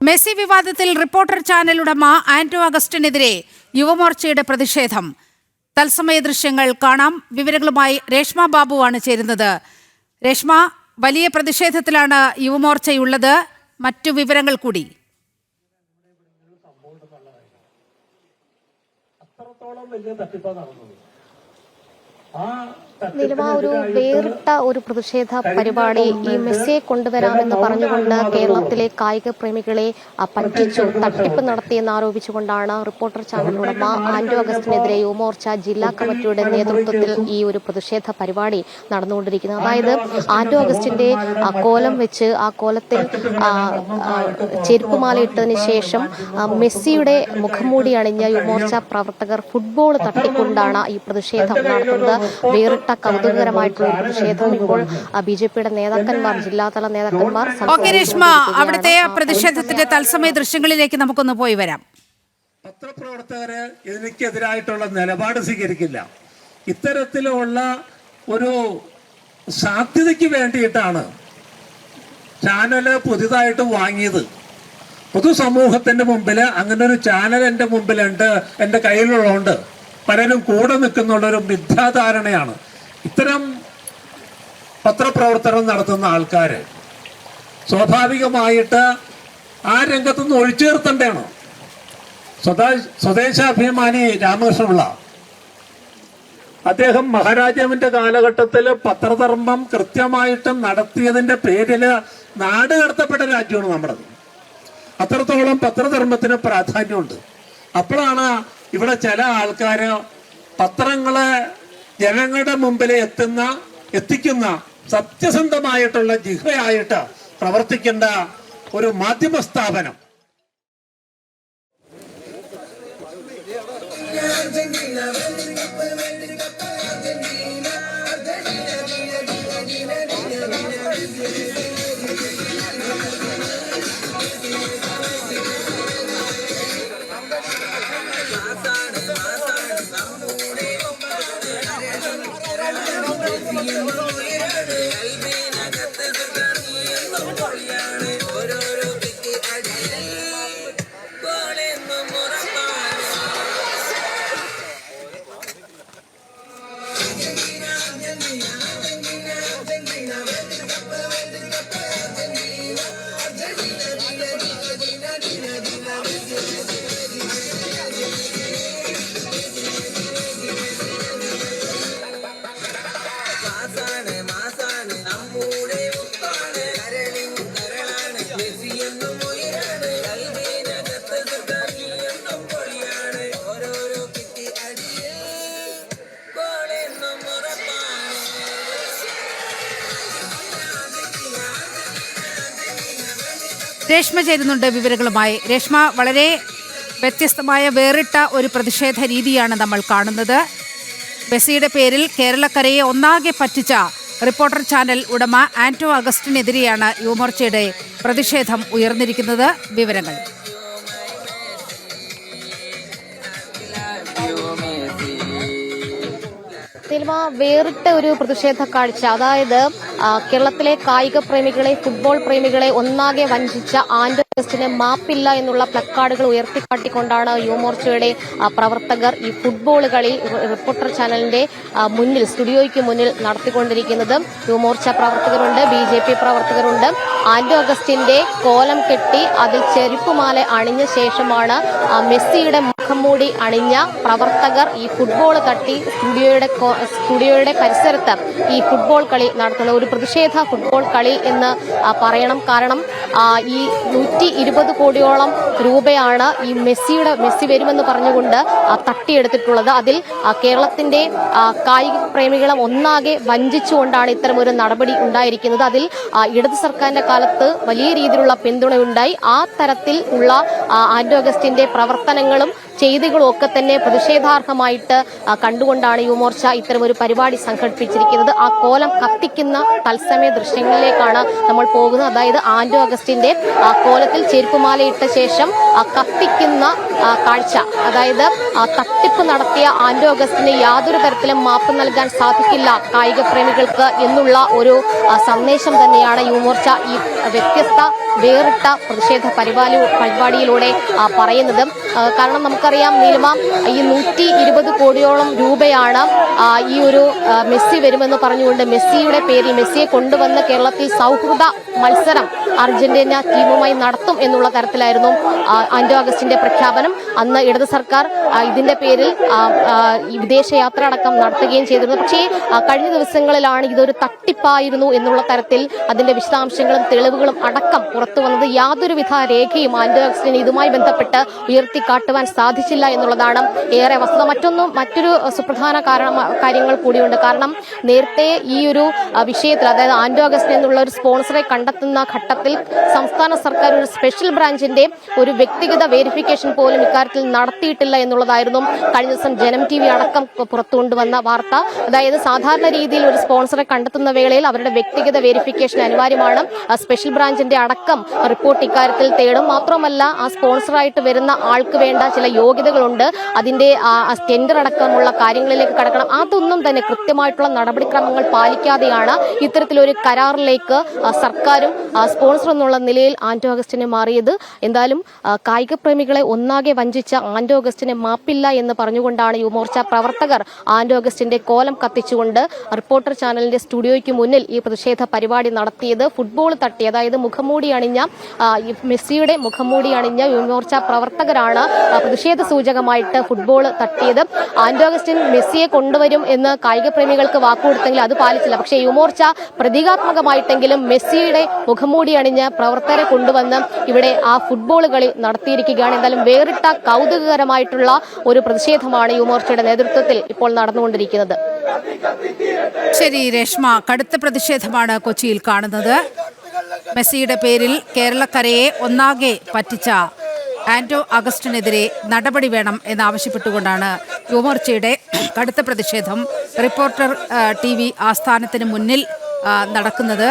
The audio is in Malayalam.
മെസ്സി വിവാദത്തിൽ റിപ്പോർട്ടർ ചാനൽ ഉടമ ആന്റോ അഗസ്റ്റിനെതിരെ യുവമോർച്ചയുടെ പ്രതിഷേധം. തത്സമയ ദൃശ്യങ്ങൾ കാണാം. വിവരങ്ങളുമായി രേഷ്മ ബാബുവാണ് ചേരുന്നത്. രേഷ്മ, വലിയ പ്രതിഷേധത്തിലാണ് യുവമോർച്ചയുള്ളത്. മറ്റു വിവരങ്ങൾ കൂടി. അത്രത്തോളം വലിയ തട്ടിപ്പാണ് നടന്നത്. ഒരു വേറിട്ട ഒരു പ്രതിഷേധ പരിപാടി ഈ മെസ്സിയെ കൊണ്ടുവരാമെന്ന് പറഞ്ഞുകൊണ്ട് കേരളത്തിലെ കായിക പ്രേമികളെ പറ്റിച്ചു, തട്ടിപ്പ് നടത്തിയെന്ന് ആരോപിച്ചുകൊണ്ടാണ് റിപ്പോർട്ടർ ചാനൽ ഉടമ ആന്റോ അഗസ്റ്റിനെതിരെ യുവമോർച്ച ജില്ലാ കമ്മിറ്റിയുടെ നേതൃത്വത്തിൽ ഈ ഒരു പ്രതിഷേധ പരിപാടി നടന്നുകൊണ്ടിരിക്കുന്നത്. അതായത് ആന്റോ അഗസ്റ്റിന്റെ കോലം വെച്ച് ആ കോലത്തിൽ ചെരുപ്പുമാലയിട്ടതിന് ശേഷം മെസ്സിയുടെ മുഖംമൂടി അണിഞ്ഞ യുവമോർച്ച പ്രവർത്തകർ ഫുട്ബോൾ തട്ടിക്കൊണ്ടാണ് ഈ പ്രതിഷേധം നടത്തുന്നത്. വേറിട്ട കൗതുകകരമായിട്ടുള്ള പ്രതിഷേധം ഇപ്പോൾ ബിജെപിയുടെ നേതാക്കന്മാർ, ജില്ലാതല നേതാക്കന്മാർ. അവിടുത്തെ പ്രതിഷേധത്തിന്റെ തത്സമയ ദൃശ്യങ്ങളിലേക്ക് നമുക്കൊന്ന് പോയി വരാം. പത്രപ്രവർത്തകര് ഇതിനെതിരായിട്ടുള്ള നിലപാട് സ്വീകരിക്കില്ല. ഇത്തരത്തിലുള്ള ഒരു സാധ്യതയ്ക്ക് വേണ്ടിയിട്ടാണ് ചാനല് പുതിയതായിട്ട് വാങ്ങിയത്. പൊതുസമൂഹത്തിന്റെ മുമ്പിൽ അങ്ങനെ ഒരു ചാനൽ എന്റെ മുമ്പിലുണ്ട്, എന്റെ കയ്യിലുള്ളതുകൊണ്ട് പലരും കൂടെ നിൽക്കുന്നുള്ളൊരു മിഥ്യാധാരണയാണ് ഇത്തരം പത്രപ്രവർത്തനം നടത്തുന്ന ആൾക്കാര്. സ്വാഭാവികമായിട്ട് ആ രംഗത്തുനിന്ന് ഒഴിച്ചു നിർത്തേണ്ടതാണ്. സ്വദേശാഭിമാനി രാമകൃഷ്ണപിള്ള അദ്ദേഹം മഹാരാജാവിന്റെ കാലഘട്ടത്തിൽ പത്രധർമ്മം കൃത്യമായിട്ടും നടത്തിയതിന്റെ പേരില് നാട് കടത്തപ്പെട്ട രാജ്യമാണ് നമ്മുടേത്. അത്രത്തോളം പത്രധർമ്മത്തിന് പ്രാധാന്യമുണ്ട്. അപ്പോഴാണ് ഇവിടെ ചില ആൾക്കാര് പത്രങ്ങളെ ജനങ്ങളുടെ മുമ്പിൽ എത്തിക്കുന്ന സത്യസന്ധമായിട്ടുള്ള ജിഹയായിട്ട് പ്രവർത്തിക്കേണ്ട ഒരു മാധ്യമ സ്ഥാപനം രേഷ്മ ചേരുന്നുണ്ട് വിവരങ്ങളുമായി. രേഷ്മ, വളരെ വ്യത്യസ്തമായ വേറിട്ട ഒരു പ്രതിഷേധ രീതിയാണ് നമ്മൾ കാണുന്നത്. മെസ്സിയുടെ പേരിൽ കേരളക്കരയെ ഒന്നാകെ പറ്റിച്ച റിപ്പോർട്ടർ ചാനൽ ഉടമ ആന്റോ അഗസ്റ്റിനെതിരെയാണ് യുവമോർച്ചയുടെ പ്രതിഷേധം ഉയർന്നിരിക്കുന്നത്. വിവരങ്ങൾ. വേറിട്ട ഒരു പ്രതിഷേധ കാഴ്ച. അതായത് കേരളത്തിലെ കായിക പ്രേമികളെ, ഫുട്ബോൾ പ്രേമികളെ ഒന്നാകെ വഞ്ചിച്ച ആന്റോ അഗസ്റ്റിന് മാപ്പില്ല എന്നുള്ള പ്ലക്കാർഡുകൾ ഉയർത്തിക്കാട്ടിക്കൊണ്ടാണ് യുവമോർച്ചയുടെ പ്രവർത്തകർ ഈ ഫുട്ബോൾ കളി റിപ്പോർട്ടർ ചാനലിന്റെ മുന്നിൽ, സ്റ്റുഡിയോയ്ക്ക് മുന്നിൽ നടത്തിക്കൊണ്ടിരിക്കുന്നത്. യുവമോർച്ച പ്രവർത്തകരുണ്ട്, ബിജെപി പ്രവർത്തകരുണ്ട്. ആന്റോ അഗസ്റ്റിന്റെ കോലം കെട്ടി അതിൽ ചെരുപ്പുമാല അണിഞ്ഞ ശേഷമാണ് മെസ്സിയുടെ മുഖംമൂടി അണിഞ്ഞ പ്രവർത്തകർ ഈ ഫുട്ബോൾ തട്ടി സ്റ്റുഡിയോയുടെ പരിസരത്ത് ഈ ഫുട്ബോൾ കളി നടത്തുന്നത്. ഒരു പ്രതിഷേധ ഫുട്ബോൾ കളി എന്ന് പറയണം. കാരണം ഈ 120 കോടിയോളം രൂപയാണ് ഈ മെസ്സി വരുമെന്ന് പറഞ്ഞുകൊണ്ട് തട്ടിയെടുത്തിട്ടുള്ളത്. അതിൽ കേരളത്തിന്റെ കായിക പ്രേമികളെ ഒന്നാകെ വഞ്ചിച്ചുകൊണ്ടാണ് ഇത്തരമൊരു നടപടി ഉണ്ടായിരിക്കുന്നത്. അതിൽ ഇടത് സർക്കാരിന്റെ കാലത്ത് വലിയ രീതിയിലുള്ള പിന്തുണയുണ്ടായി. ആ തരത്തിൽ ഉള്ള ആന്റോ അഗസ്റ്റിന്റെ പ്രവർത്തനങ്ങളും ചെയ്തികളും ഒക്കെ തന്നെ പ്രതിഷേധാർഹമായിട്ട് കണ്ടുകൊണ്ടാണ് യുവമോർച്ച ഇത്തരമൊരു പരിപാടി സംഘടിപ്പിച്ചിരിക്കുന്നത്. ആ കോലം കത്തിക്കുന്ന തത്സമയ ദൃശ്യങ്ങളിലേക്കാണ് നമ്മൾ പോകുന്നത്. അതായത് ആന്റോ അഗസ്റ്റിന്റെ കോലത്തിൽ ചെരുപ്പുമാലയിട്ട ശേഷം കത്തിക്കുന്ന കാഴ്ച. അതായത് തട്ടിപ്പ് നടത്തിയ ആന്റോ അഗസ്റ്റിന് യാതൊരു തരത്തിലും മാപ്പ് നൽകാൻ സാധിക്കില്ല കായിക പ്രേമികൾക്ക് എന്നുള്ള ഒരു സന്ദേശം തന്നെയാണ് യുവമോർച്ച ഈ വ്യത്യസ്ത വേറിട്ട പ്രതിഷേധ പരിപാടിയിലൂടെ പറയുന്നത്. കാരണം നമുക്കറിയാം നീലിമ, ഈ 120 കോടിയോളം രൂപയാണ് ഈ ഒരു മെസ്സി വരുമെന്ന് പറഞ്ഞുകൊണ്ട് മെസ്സിയുടെ പേരിൽ മെസ്സിയെ കൊണ്ടുവന്ന് കേരളത്തിൽ സൗഹൃദ മത്സരം അർജന്റീന ടീമുമായി നടത്തും എന്നുള്ള തരത്തിലായിരുന്നു ആന്റോ അഗസ്റ്റിന്റെ പ്രഖ്യാപനം. അന്ന് ഇടത് സർക്കാർ ഇതിന്റെ പേരിൽ വിദേശയാത്ര അടക്കം നടത്തുകയും ചെയ്തിരുന്നു. പക്ഷേ കഴിഞ്ഞ ദിവസങ്ങളിലാണ് ഇതൊരു തട്ടിപ്പായിരുന്നു എന്നുള്ള തരത്തിൽ അതിന്റെ വിശദാംശങ്ങളും തെളിവുകളും അടക്കം പുറത്തു വന്നത്. യാതൊരുവിധ രേഖയും ആന്റോ അഗസ്റ്റിന് ഇതുമായി ബന്ധപ്പെട്ട് ഉയർത്തിക്കാട്ടുവാൻ സാധിച്ചില്ല എന്നുള്ളതാണ് ഏറെ വസ്തുത. മറ്റൊരു സുപ്രധാന കാര്യങ്ങൾ കൂടിയുണ്ട്. കാരണം നേരത്തെ ഈ ഒരു വിഷയത്തിൽ, അതായത് ആന്റോ അഗസ്റ്റിൻ എന്നുള്ള ഒരു സ്പോൺസറെ കണ്ടെത്തുന്ന ഘട്ടത്തിൽ സംസ്ഥാന സർക്കാർ ഒരു സ്പെഷ്യൽ ബ്രാഞ്ചിന്റെ ഒരു വ്യക്തിഗത വെരിഫിക്കേഷൻ പോലും ഇക്കാര്യത്തിൽ നടത്തിയിട്ടില്ല എന്നുള്ളതായിരുന്നു കഴിഞ്ഞ ദിവസം ജനം TV അടക്കം പുറത്തുകൊണ്ടുവന്ന വാർത്ത. അതായത് സാധാരണ രീതിയിൽ ഒരു സ്പോൺസറെ കണ്ടെത്തുന്ന വേളയിൽ അവരുടെ വ്യക്തിഗത വെരിഫിക്കേഷൻ അനിവാര്യമാണ്. സ്പെഷ്യൽ ബ്രാഞ്ചിന്റെ അടക്കം റിപ്പോർട്ട് ഇക്കാര്യത്തിൽ തേടും. മാത്രമല്ല, ആ സ്പോൺസറായിട്ട് വരുന്ന ആൾക്ക് വേണ്ട ചില യോഗ്യതകളുണ്ട്. അതിന്റെ ടെൻഡർ അടക്കമുള്ള കാര്യങ്ങളിലേക്ക് കടക്കണം. അതൊന്നും തന്നെ കൃത്യമായിട്ടുള്ള നടപടിക്രമങ്ങൾ പാലിക്കാതെയാണ് ഇത്തരത്തിലൊരു കരാറിലേക്ക് സർക്കാരും സ്പോൺസർ എന്നുള്ള നിലയിൽ ആന്റോ അഗസ്റ്റിനെ മാറിയത്. എന്തായാലും കായിക പ്രേമികളെ ഒന്നാകെ വഞ്ചിച്ച ആന്റോ അഗസ്റ്റിനെ മാപ്പില്ല എന്ന് പറഞ്ഞുകൊണ്ടാണ് യുവമോർച്ച പ്രവർത്തകർ ആന്റോ അഗസ്റ്റിന്റെ കോലം കത്തിച്ചുകൊണ്ട് റിപ്പോർട്ടർ ചാനലിന്റെ സ്റ്റുഡിയോയ്ക്ക് മുന്നിൽ ഈ പ്രതിഷേധ പരിപാടി നടത്തിയത്. ഫുട്ബോൾ തട്ടി, അതായത് മുഖംമൂടി അണിഞ്ഞ മെസ്സിയുടെ മുഖംമൂടി അണിഞ്ഞ യുവമോർച്ച പ്രവർത്തകരാണ് പ്രതിഷേധ സൂചകമായിട്ട് ഫുട്ബോൾ തട്ടിയത്. ആന്റോ അഗസ്റ്റിൻ മെസ്സിയെ കൊണ്ടുവരും എന്ന് കായിക പ്രേമികൾക്ക് വാക്കുകൊടുത്തെങ്കിൽ അത് പാലിച്ചില്ല. പക്ഷേ യുവമോർച്ച പ്രതീകാത്മകമായിട്ടെങ്കിലും മെസ്സിയുടെ മുഖംമൂടി അണിഞ്ഞ് പ്രവർത്തകരെ കൊണ്ടുവന്ന് ഇവിടെ ആ ഫുട്ബോൾ കളി നടത്തിയിരിക്കുകയാണ്. എന്തായാലും വേറിട്ട കൗതുകകരമായിട്ടുള്ള ഒരു പ്രതിഷേധമാണ് യുവമോർച്ചയുടെ നേതൃത്വത്തിൽ ഇപ്പോൾ നടന്നുകൊണ്ടിരിക്കുന്നത്. ശരി രേഷ്മ, കടുത്ത പ്രതിഷേധമാണ് കൊച്ചിയിൽ കാണുന്നത്. മെസ്സിയുടെ പേരിൽ കേരളക്കരയെ ഒന്നാകെ പറ്റിച്ച ആന്റോ അഗസ്റ്റിനെതിരെ നടപടി വേണം എന്നാവശ്യപ്പെട്ടുകൊണ്ടാണ് യുവമോർച്ചയുടെ കടുത്ത പ്രതിഷേധം റിപ്പോർട്ടർ TV ആസ്ഥാനത്തിന് മുന്നിൽ നടക്കുന്നത്.